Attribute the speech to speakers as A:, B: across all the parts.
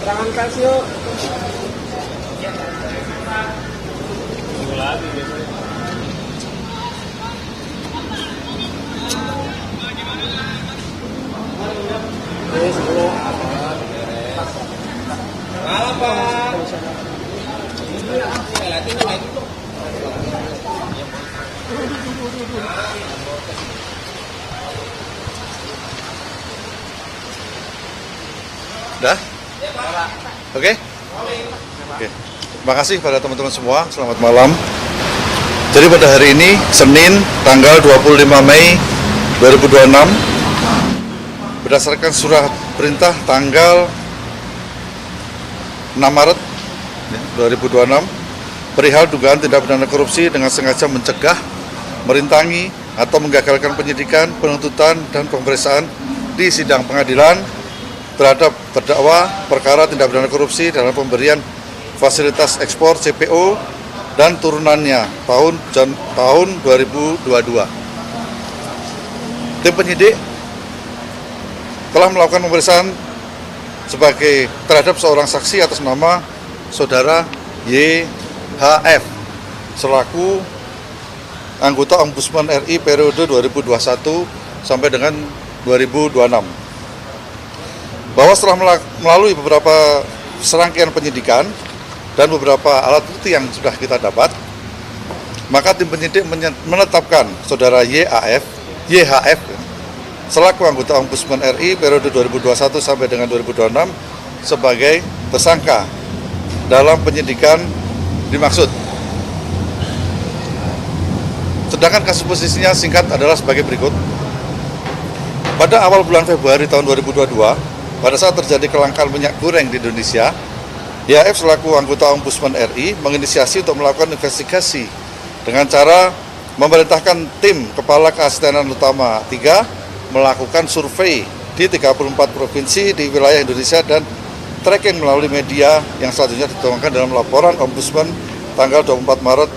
A: Keterangan pers yuk.
B: Minggu lagi biasanya.
A: Apa?
C: Dah? Oke? Oke. Terima kasih pada teman-teman semua. Selamat malam. Jadi pada hari ini, Senin, tanggal 25 Mei 2026, berdasarkan surat perintah tanggal 6 Maret 2026, perihal dugaan tindak pidana korupsi dengan sengaja mencegah, merintangi, atau menggagalkan penyidikan, penuntutan, dan pemeriksaan di sidang pengadilan terhadap terdakwa perkara tindak pidana korupsi dalam pemberian fasilitas ekspor CPO dan turunannya tahun 2022. Tim penyidik telah melakukan pemeriksaan sebagai terhadap seorang saksi atas nama saudara YHF selaku anggota Ombudsman RI periode 2021 sampai dengan 2026. Bahwa setelah melalui beberapa serangkaian penyidikan dan beberapa alat bukti yang sudah kita dapat, maka tim penyidik menetapkan saudara YHF selaku anggota Ombudsman RI periode 2021 sampai dengan 2026 sebagai tersangka dalam penyidikan dimaksud. Sedangkan kasus posisinya singkat adalah sebagai berikut. Pada awal bulan Februari tahun 2022, pada saat terjadi kelangkaan minyak goreng di Indonesia, YHF selaku anggota Ombudsman RI menginisiasi untuk melakukan investigasi dengan cara memerintahkan tim Kepala Keasistenan Utama 3 melakukan survei di 34 provinsi di wilayah Indonesia dan tracking melalui media yang selanjutnya dituangkan dalam laporan Ombudsman tanggal 24 Maret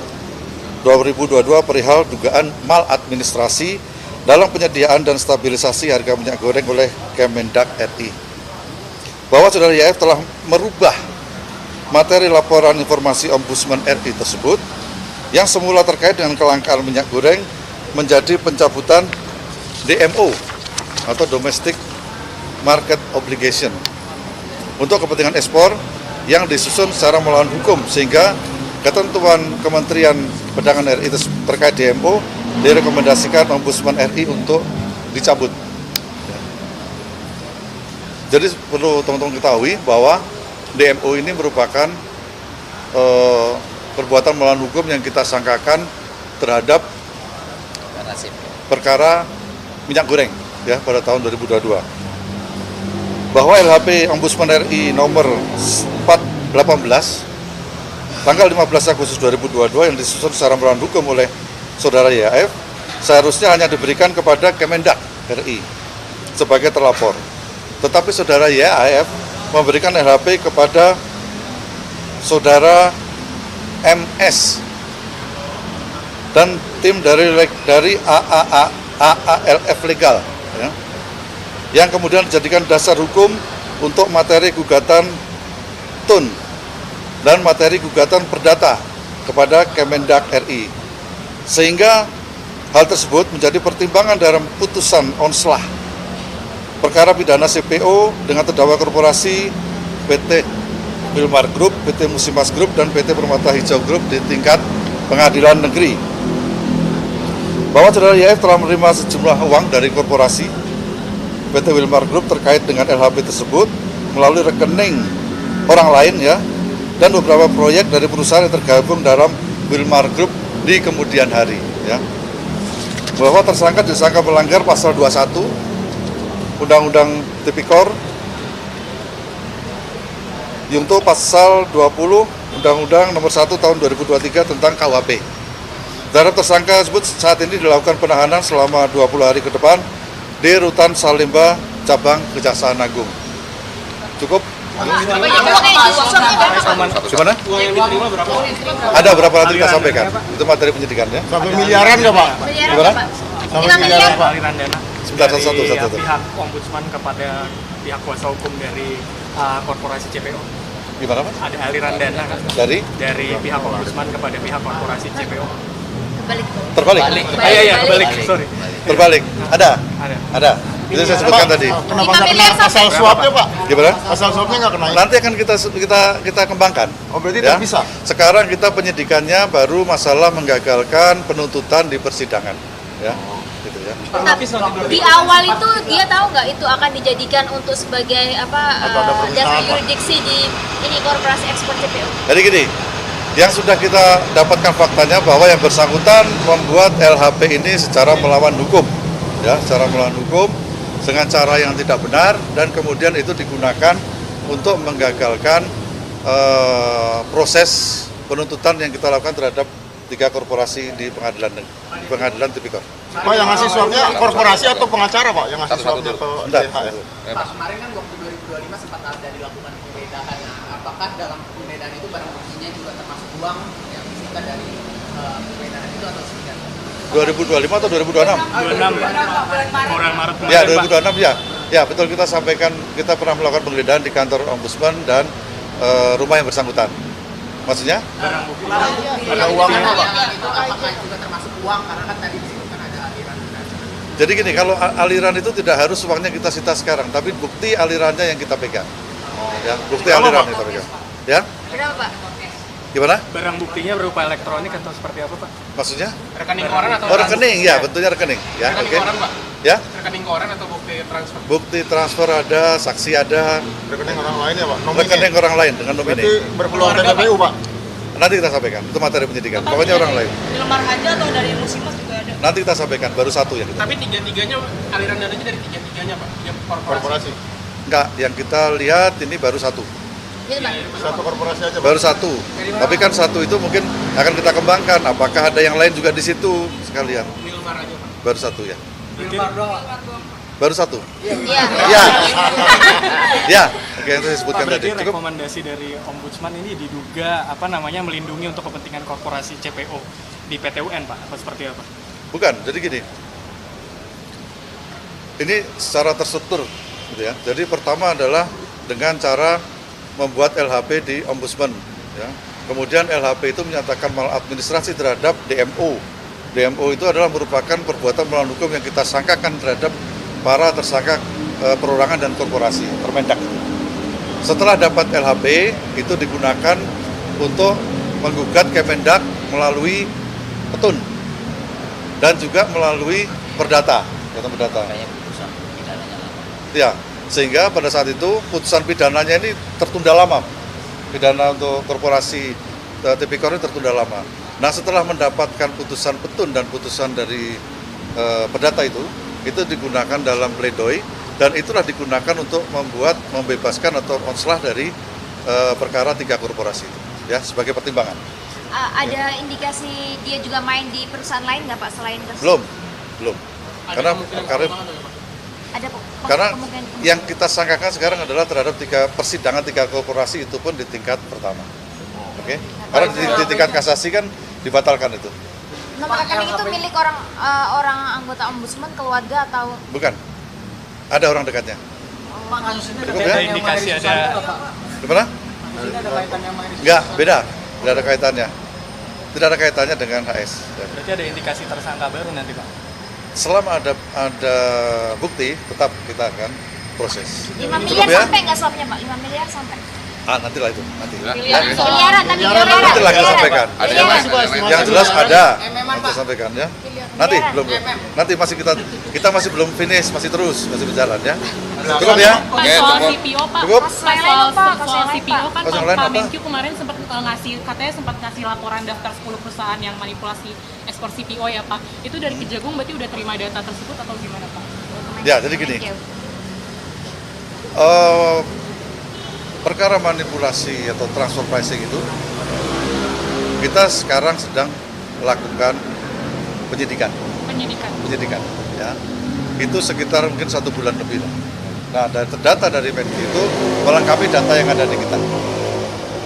C: 2022 perihal dugaan maladministrasi dalam penyediaan dan stabilisasi harga minyak goreng oleh Kemendak RI. Bahwa saudara YHF telah merubah materi laporan informasi Ombudsman RI tersebut yang semula terkait dengan kelangkaan minyak goreng menjadi pencabutan DMO atau Domestic Market Obligation untuk kepentingan ekspor yang disusun secara melawan hukum, sehingga ketentuan Kementerian Perdagangan RI terkait DMO direkomendasikan Ombudsman RI untuk dicabut. Jadi perlu teman-teman ketahui bahwa DMO ini merupakan perbuatan melawan hukum yang kita sangkakan terhadap perkara minyak goreng ya pada tahun 2022. Bahwa LHP Ombudsman RI nomor 418 tanggal 15 Agustus 2022 yang disusun secara melawan hukum oleh saudara YHF seharusnya hanya diberikan kepada Kemendak RI sebagai terlapor. Tetapi saudara YHF memberikan LHP kepada saudara MS dan tim dari AALF Legal ya, yang kemudian dijadikan dasar hukum untuk materi gugatan TUN dan materi gugatan perdata kepada Kemendak RI, sehingga hal tersebut menjadi pertimbangan dalam putusan onslah perkara pidana CPO dengan terdakwa korporasi PT Wilmar Group, PT Musimas Group, dan PT Permata Hijau Group di tingkat pengadilan negeri. Bahwa saudara YHF telah menerima sejumlah uang dari korporasi PT Wilmar Group terkait dengan LHP tersebut melalui rekening orang lain ya, dan beberapa proyek dari perusahaan yang tergabung dalam Wilmar Group di kemudian hari ya. Bahwa tersangka disangka melanggar pasal 21 Undang-Undang Tipikor yaitu pasal 20 Undang-Undang nomor 1 tahun 2023 tentang KUHP. Terhadap tersangka tersebut saat ini dilakukan penahanan selama 20 hari ke depan di Rutan Salemba Cabang Kejaksaan Agung. Cukup? Gimana?
A: Uang yang diterima berapa?
C: Ada berapa nanti kita sampaikan? Itu materi penyidikannya.
D: Sampai miliaran nggak Pak?
C: Gimana?
D: Sampai miliaran Pak?
C: Sebentar,
B: dari
C: satu.
B: pihak Ombudsman kepada pihak kuasa hukum dari korporasi CPO.
C: Gimana Mas?
B: Ada aliran dana kan?
C: Dari
B: Pihak Ombudsman kepada pihak korporasi CPO.
C: terbalik.
B: Iya, kebalik. Sorry.
C: Terbalik. Ada.
B: Ada.
C: Itu saya sebutkan tadi.
A: Kenapa nggak kena pasal suapnya, Pak?
C: Gimana?
A: Pasal suapnya nggak kena?
C: Nanti akan kita kembangkan.
A: Oh, berarti
C: Ya.
A: tidak bisa?
C: Sekarang kita penyidikannya baru masalah menggagalkan penuntutan di persidangan. Ya. Gitu ya.
D: Di awal itu dia tahu nggak itu akan dijadikan untuk sebagai
A: Atau ada permintaan,
D: dasar
A: Pak?
D: yurisdiksi di ini korporasi ekspor CPO.
C: Jadi gini, yang sudah kita dapatkan faktanya bahwa yang bersangkutan membuat LHP ini secara melawan hukum, ya, secara melawan hukum dengan cara yang tidak benar dan kemudian itu digunakan untuk menggagalkan proses penuntutan yang kita lakukan terhadap 3 korporasi di pengadilan tipikor.
A: Pak, yang ngasih suapnya korporasi atau pengacara, Pak? Yang ngasih suapnya ke
C: Bentar.
A: DHS?
E: Pak, kemarin kan waktu 2025 sempat ada dilakukan penggeledahan. Nah, apakah dalam penggeledahan itu barang buktinya juga termasuk uang yang disita dari penggeledahan itu atau seperti apa?
C: 2025 atau 2026?
B: 26 bulan Maret kemarin,
C: Ya,
B: Pak.
C: 2026 ya. Ya, betul, kita sampaikan kita pernah melakukan penggeledahan di kantor Ombudsman dan rumah yang bersangkutan. Maksudnya?
A: Ada uangnya, Pak?
E: Itu apakah juga termasuk uang? Karena kan tadi di situ kan ada aliran.
C: Jadi gini, kalau aliran itu tidak harus uangnya kita sita sekarang, tapi bukti alirannya yang kita pegang. Ya, bukti aliran yang kita pegang. Ya,
D: Berapa Pak?
C: gimana?
B: Barang buktinya berupa elektronik atau seperti apa, Pak?
C: Maksudnya?
B: Rekening koran atau
C: Oh, rekening, ya, bentuknya rekening. Ya, oke.
B: Pak?
C: Ya,
B: Rekening koran atau bukti transfer?
C: bukti transfer ada, saksi ada,
A: Rekening orang lain ya, Pak? Nomine?
C: rekening orang lain dengan
A: Berarti
C: nomine.
A: berpeluang TPPU, Pak?
C: Nanti kita sampaikan, itu materi penyidikan. Pokoknya orang lain.
F: Di lembar aja atau dari musimas juga ada.
C: Nanti kita sampaikan, baru satu yang kita.
G: Tapi tiga-tiganya aliran dananya dari tiga-tiganya Pak, yang korporasi.
A: Korporasi.
C: Enggak, yang kita lihat ini baru satu.
D: Gitu Pak.
A: Satu korporasi aja, Pak?
C: Baru satu. Tapi kan satu itu mungkin akan kita kembangkan. Apakah ada yang lain juga di situ sekalian?
G: Milmar aja Pak.
C: Baru satu ya. Baru satu.
D: Iya.
C: Ya. Ya. Oke, itu saya sebutkan
B: Pak,
C: tadi.
B: berarti
C: Cukup.
B: rekomendasi dari Ombudsman ini diduga melindungi untuk kepentingan korporasi CPO di PT UN, Pak? Apa seperti apa?
C: Bukan. Jadi gini. Ini secara terstruktur gitu ya. Jadi pertama adalah dengan cara membuat LHP di Ombudsman ya. Kemudian LHP itu menyatakan maladministrasi terhadap DMO. DMO itu adalah merupakan perbuatan melawan hukum yang kita sangkakan terhadap para tersangka perorangan dan korporasi, Permendak. Setelah dapat LHP, itu digunakan untuk menggugat Kemendak melalui petun dan juga melalui perdata. Ya, sehingga pada saat itu putusan pidananya ini tertunda lama. Pidana untuk korporasi tipikor ini tertunda lama. Nah, setelah mendapatkan putusan petun dan putusan dari perdata itu digunakan dalam pledoi dan itulah digunakan untuk membebaskan atau onslah dari perkara 3 korporasi itu ya sebagai pertimbangan.
D: Ada indikasi dia juga main di perusahaan lain nggak Pak selain tersebut?
C: Belum. Karena karena
D: kemungkinan.
C: yang kita sangkakan sekarang adalah terhadap 3 persidangan 3 korporasi itu pun di tingkat pertama. Oke. Karena di tingkat kasasi kan dibatalkan itu.
D: Nomor rekening itu milik orang anggota Ombudsman, keluarga atau
C: Bukan. Ada orang dekatnya.
F: Pak, kasusnya
C: Cukup
B: Ada
C: ya?
B: indikasi ada
C: Gimana?
F: ada kaitannya sama ini.
C: Enggak, beda. Tidak ada kaitannya. Tidak ada kaitannya dengan HS. Ya.
B: berarti ada indikasi tersangka baru nanti, Pak.
C: Selama ada bukti, tetap kita akan proses.
D: 5
C: Cukup
D: miliar
C: ya?
D: sampai nggak suapnya Pak? 5 miliar sampai?
C: Nantilah itu. Nanti.
D: Miliaran tapi
C: Nanti lagi sampaikan.
A: Ada yang masih, Pak?
C: Yang jelas ada.
E: MM-an,
C: Nanti
E: Pak.
C: sampaikan ya. Nanti belum. Nanti masih kita masih belum finish, masih terus, masih berjalan ya. Cukup ya?
F: Pak, soal CPO Pak,
C: Cukup?
F: soal CPO kan
C: Kasus yang lain
F: Pak
C: apa?
F: Menkyu kemarin sempat ngasih laporan daftar 10 perusahaan yang manipulasi ekspor CPO ya Pak. Itu dari Kejagung berarti udah terima data tersebut atau gimana Pak?
C: Ya, jadi gini. Perkara manipulasi atau transfer pricing itu kita sekarang sedang melakukan penyidikan ya. Itu sekitar mungkin 1 bulan lebih lah. Nah, data dari Menkyu itu melengkapi data yang ada di kita.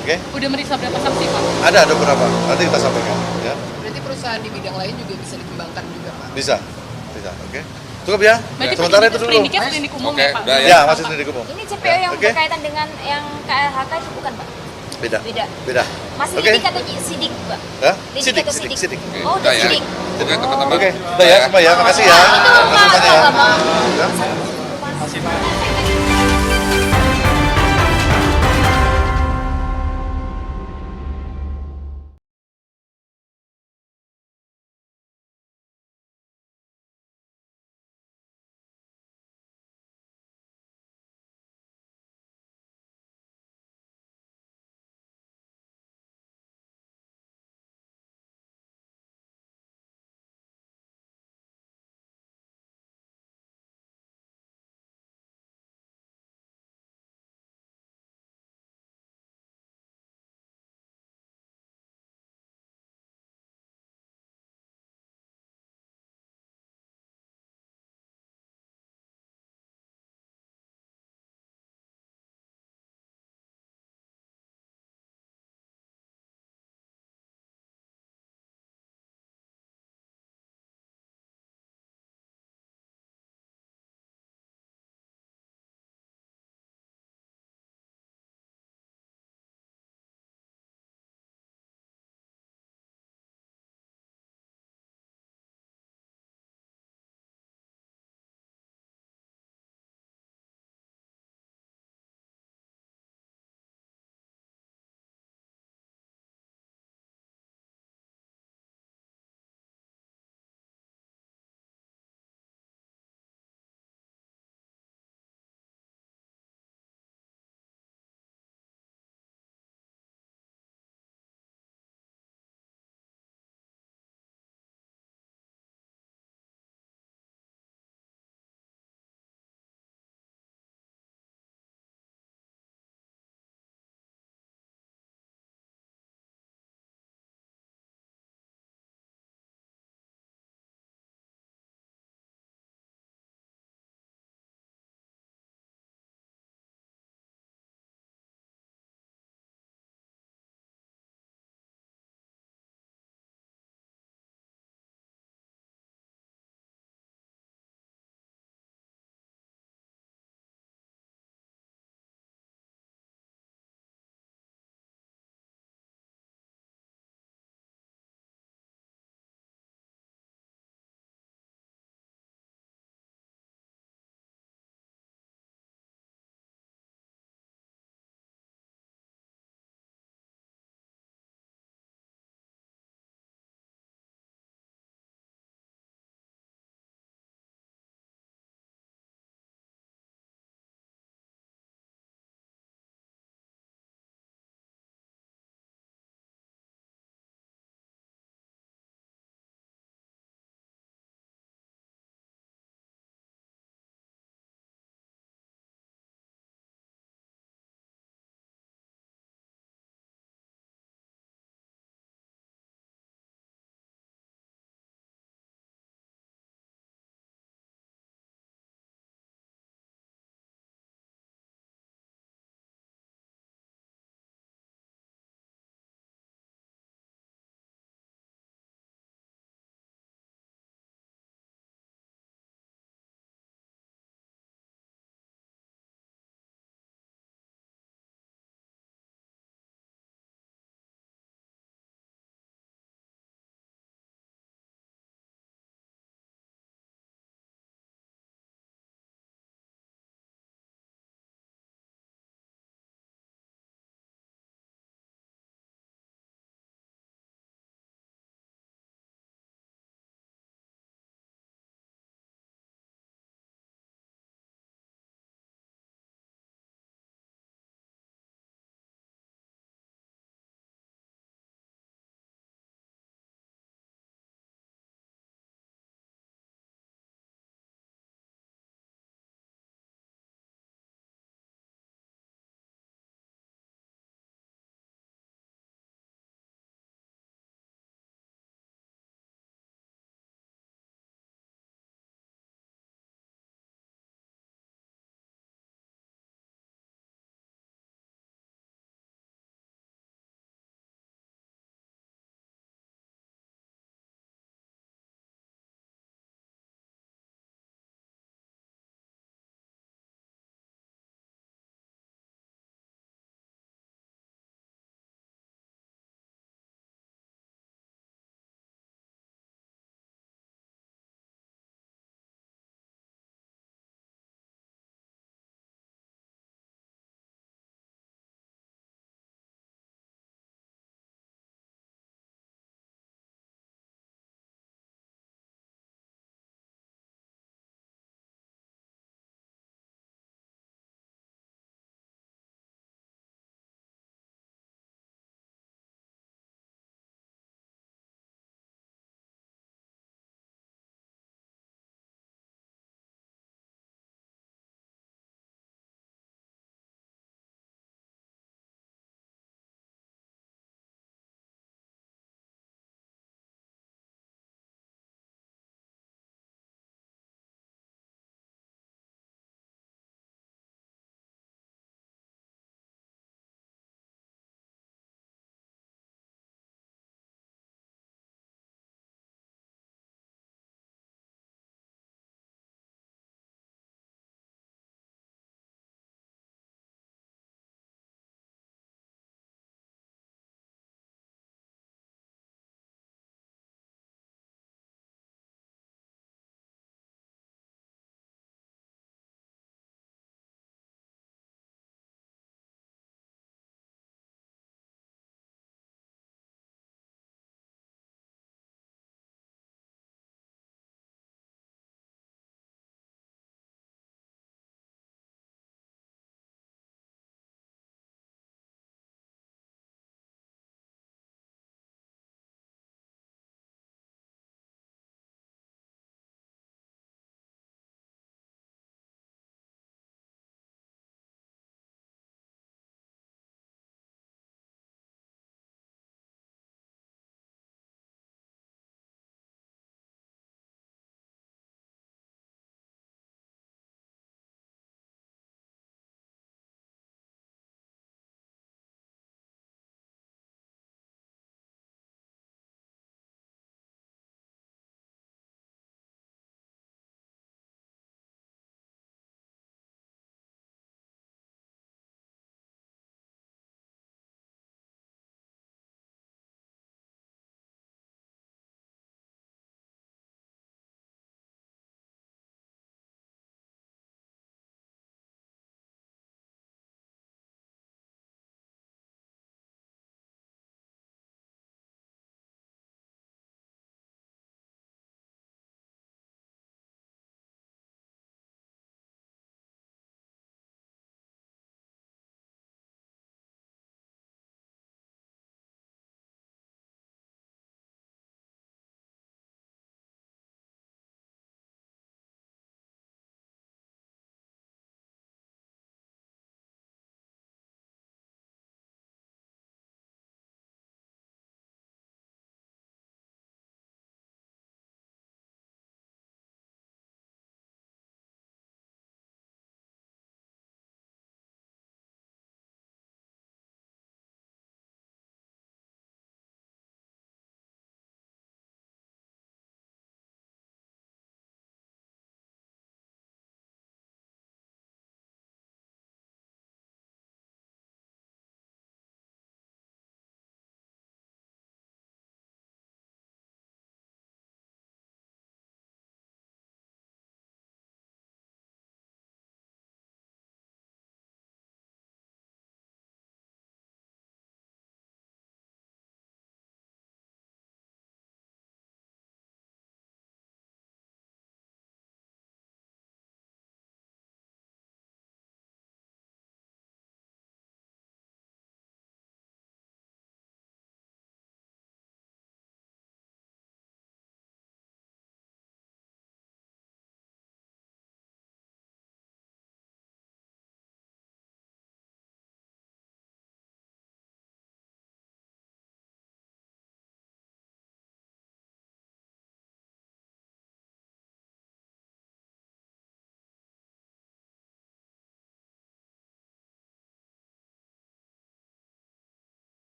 C: Oke?
F: Udah meriksa berapa saksi Pak?
C: Ada beberapa. Nanti kita sampaikan ya.
E: Berarti perusahaan di bidang lain juga bisa dikembangkan juga, Pak?
C: Bisa. Oke. Cukup ya?
F: Berarti
C: Sementara itu dulu.
F: kliniknya klinik umum
H: Oke,
F: ya Pak?
H: udah ya.
C: Ya, masih klinik umum.
D: Ini CPO yang
C: Oke.
D: berkaitan dengan yang KLHK itu bukan, Pak?
C: Beda.
D: Beda.
C: Beda.
D: Masih
C: Oke.
D: lidik atau sidik, Pak?
C: Hah?
D: Lidik
C: Sidik,
D: atau
C: sidik,
D: sidik?
C: sidik.
D: Oh, udah
H: Udah ya.
D: sidik.
H: Oke, teman-teman.
C: Oke, udah ya semua ya. Makasih ya.
D: Itu Pak
C: Makasih semuanya ya.
D: Bambang.
C: Ya.
B: Masih Pak.